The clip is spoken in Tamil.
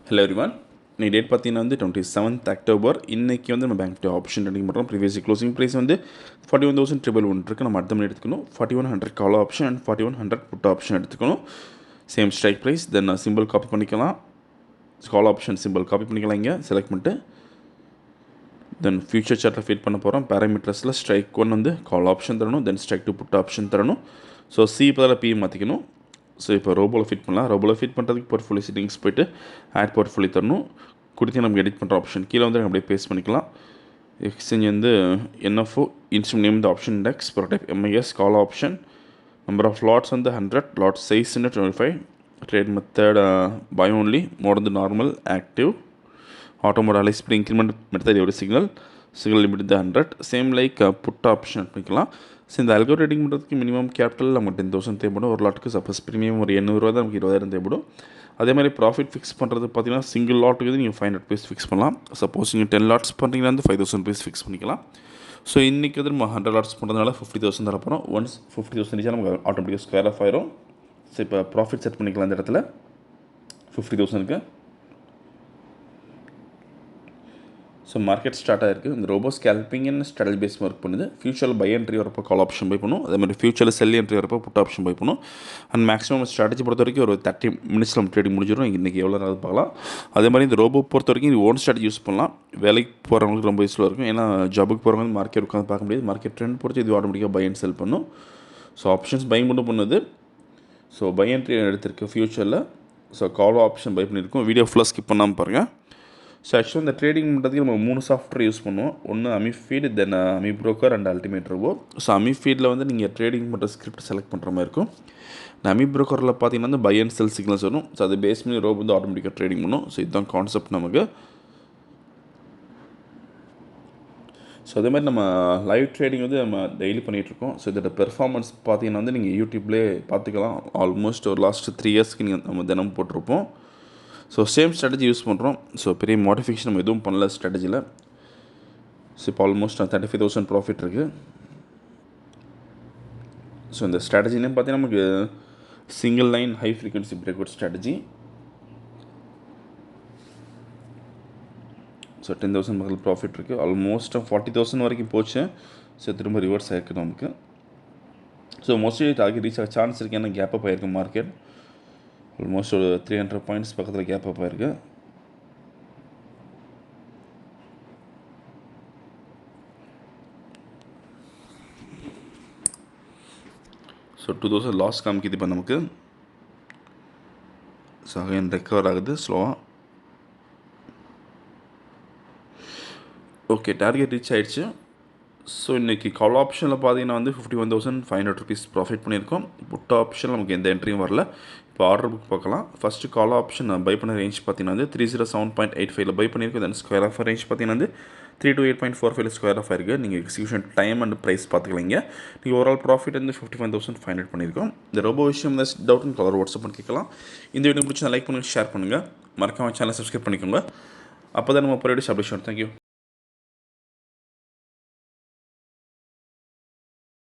Hello everyone. இன்னைக்கு டேட் பார்த்தீங்கன்னா வந்து 27th அக்டோபர். இன்றைக்கி வந்து நம்ம பேங்க் நிஃப்டி ஆப்ஷன் ட்ரேடிங் பண்ணுறோம். ப்ரீவியஸ் க்ளோசிங் ப்ரைஸ் வந்து 41,111 இருக்குது. நம்ம அடுத்த மணி எடுத்துக்கணும் 4100 call option and 4100 put option எடுத்துக்கணும். Same strike price. Then simple copy பண்ணிக்கலாம். கால் ஆப்ஷன் சிம்பிள் காப்பி பண்ணிக்கலாம். இங்கே செலக்ட் பண்ணிட்டு தென் ஃபியூச்சர் சார்ட்டில் ஃபீட் பண்ண போகிறோம். பேராமீட்டர்ஸில் ஸ்ட்ரைக் 1 வந்து கால் ஆப்ஷன் தரணும். தென் ஸ்ட்ரைக் 2 புட் ஆப்ஷன் தரணும். ஸோ சி பதில் பி மாற்றிக்கணும். ஸோ இப்போ ரோபோவில் ஃபிட் பண்ணலாம். ரோபோவில் ஃபிட் பண்ணுறதுக்கு போர்ட்ஃபோலியோ செட்டிங்ஸ் போய்ட்டு ஆட் போர்ட்ஃபோலியோ தரணும். கொடுத்து நமக்கு எடிட் பண்ணுற ஆப்ஷன் கீழே வந்து அப்படியே பேஸ்ட் பண்ணிக்கலாம். எக்ஸ்சேஞ்ச் வந்து NFO instrument name the option index ப்ரோடைப் MIS call option number of lots வந்து 100 lot size 25 trade method buy only more வந்து நார்மல் ஆக்டிவ் ஆட்டோமோட் அலைஸ் பண்ணி இன்க்ரிமெண்ட் மெத்தட் எவ்வளோ signal limit the 100 same like put option பண்ணிக்கலாம். ஸோ இந்த அல்கோ ட்ரேடிங் பண்ணுறதுக்கு மினிமம் கேபிட்டல் நமக்கு 10,000 தேவைப்படும். ஒரு லாட்டுக்கு சப்போஸ் ப்ரீமியம் ஒரு 800 தான் நமக்கு 20,000 தேவைப்படும். அதே மாதிரி ப்ராஃபிட் ஃபிக்ஸ் பண்ணுறது பார்த்தீங்கன்னா சிங்கிள் லாட்டுக்கு வந்து நீங்கள் 500 rupees ஃபிக்ஸ் பண்ணலாம். சப்போஸ் நீங்கள் 10 லாட்ஸ் பண்ணுறீங்கன்னா வந்து 5,000 rupees ஃபிக்ஸ் பண்ணிக்கலாம். ஸோ இன்றைக்கி வந்து நம்ம 100 லாட்ஸ் பண்ணுறதுனால 50,000 தர போகிறோம். ஒன்ஸ் 50,000 இருந்துச்சா நமக்கு ஆட்டோமேட்டிக்காக ஸ்கொயர் ஆஃப் ஆயிரும். ஸோ இப்போ ப்ராஃபிட் செட் பண்ணிக்கலாம். இந்த இடத்துல 50,000க்கு ஸோ மார்க்கெட் ஸ்டார்ட் ஆகிருக்கு. இந்த robo scalping and strategy base work பண்ணுது. ஃபியூச்சரில் பை என்ட்ரி வரப்போ கால் ஆப்ஷன் பை பண்ணும். அதே மாதிரி ஃபியூச்சரில் செல் என்ட்ரி வரப்போ புட் ஆப்ஷன் பை பண்ணும். அண்ட் மேக்ஸிமம் ஸ்ட்ராட்டஜி பொறுத்த வரைக்கும் ஒரு 30 minutes நம்ம ட்ரேடிங் முடிஞ்சிடும். இன்றைக்கி எவ்வளோ நாள் பார்க்கலாம். அதே மாதிரி இந்த ரோபோ பொறுத்த வரைக்கும் இது ஓன் ஸ்ட்ராட்டஜி யூஸ் பண்ணலாம். வேலைக்கு போகிறவங்களுக்கு ரொம்ப யூஸ்ஃபுல்லாக இருக்கும். ஏன்னா ஜாபுக்கு போகிறவங்க மார்க்கெட் உட்காந்து பார்க்க முடியாது. மார்க்கெட் ட்ரெண்ட் பொறுத்து இது ஆட்டோமேட்டிக்காக பை அண்ட் செல் பண்ணும். ஸோ ஆப்ஷன்ஸ் பை மட்டும் பண்ணுது. ஸோ பை என்ட்ரி எடுத்திருக்கு ஃபியூச்சரில். ஸோ கால் ஆப்ஷன் பை பண்ணியிருக்கோம். வீடியோ ஃபுல்லாக ஸ்கிப் பண்ணாமல் பாருங்கள். ஸோ ஆக்சுவலாக இந்த ட்ரேடிங் பண்ணுறதுக்கு நம்ம 3 சாஃப்ட்வேர் யூஸ் பண்ணுவோம். ஒன்று அமிஃபீட், தென் அமிப்ரோக்கர் அண்ட் அல்டிமேட் ரோபோ. ஸோ அமிஃபீடில் வந்து நீங்கள் ட்ரேடிங் பண்ணுற ஸ்கிரிப்ட் செலக்ட் பண்ணுற மாதிரி இருக்கும். இந்த அமிப்ரோக்கரில் பார்த்தீங்கன்னா வந்து பை அண்ட் செல் சிக்னல்ஸ் வரும். ஸோ அது பேஸ் பண்ணி ரோபோ வந்து ஆட்டோமேட்டிக்காக ட்ரேடிங் பண்ணும். ஸோ இதுதான் கான்செப்ட் நமக்கு. ஸோ அதே மாதிரி நம்ம லைவ் ட்ரேடிங் வந்து நம்ம டெய்லி பண்ணிகிட்ருக்கோம். ஸோ இதோட பெர்ஃபார்மன்ஸ் பார்த்தீங்கன்னா வந்து நீங்கள் யூடியூப்லேயே பார்த்துக்கலாம். ஆல்மோஸ்ட் ஒரு லாஸ்ட் 3 yearsக்கு நீங்கள் நம்ம தினம் போட்டிருப்போம். ஸோ சேம் ஸ்ட்ராட்டஜி யூஸ் பண்ணுறோம். ஸோ பெரிய மாடிஃபிகேஷன் நம்ம எதுவும் பண்ணல ஸ்ட்ராட்டஜியில். ஸோ இப்போ ஆல்மோஸ்ட் 35,000 ப்ராஃபிட் இருக்குது. ஸோ இந்த ஸ்ட்ராட்டஜின்னு பார்த்தீங்கன்னா நமக்கு single line high frequency break out strategy. So 10,000 மக்கள் ப்ராஃபிட் இருக்குது. ஆல்மோஸ்ட் 40,000 வரைக்கும் போச்சு. ஸோ திரும்ப ரிவர்ஸ் ஆகிருக்கு நமக்கு. ஸோ மோஸ்ட்லி டார்கெட் ரீச் ஆக சான்ஸ் இருக்குது. ஏன்னா கேப் அப் ஆகிருக்கு மார்க்கெட். ஆல்மோஸ்ட் ஒரு 300 points பக்கத்தில் கேப் அப் ஆயிருக்கு. ஸோ 2,000 லாஸ் காமிக்குது இப்போ நமக்கு. ஸோ அகைன் ரெக்கவர் ஆகுது ஸ்லோவாக. ஓகே, டார்கெட் ரீச் ஆகிடுச்சு. ஸோ இன்றைக்கி கால் ஆப்ஷனில் பார்த்தீங்கன்னா வந்து 51,500 rupees ப்ராஃபிட் பண்ணியிருக்கோம். புட் ஆப்ஷன் நமக்கு எந்த என்ட்ரியும் வரல. இப்போ ஆர்டர் புக் பார்க்கலாம். ஃபஸ்ட்டு கால் ஆப்ஷன் பை பண்ண ரேஞ்ச் பார்த்தீங்கன்னா வந்து 307.85 பை பண்ணியிருக்கோம். தென் ஸ்கொயர் ஆஃப் ரேஞ்ச் பார்த்தீங்கன்னா வந்து 328.45 ஸ்கொயர் ஆஃப் ஆயிருக்கு. நீங்கள் எக்ஸிக்யூஷன் டைம் அண்ட் ப்ரைஸ் பார்த்துக்கலாங்க. நீங்கள் ஓவரால் ப்ராஃபிட் வந்து 51,500 பண்ணியிருக்கோம். இந்த ரொம்ப விஷயம் டவுட்னு கலர் வாட்ஸ்அப் பண்ணி கேட்கலாம். இந்த வீடியோ பிடிச்சி லைக் பண்ணுங்கள், ஷேர் பண்ணுங்கள். மறக்காம சேனலை சப்ஸ்கிரைப் பண்ணிக்கோங்க. அப்போ தான் நம்ம ப்ரொடியூஸ் அப்டேஷன். தேங்க்யூ.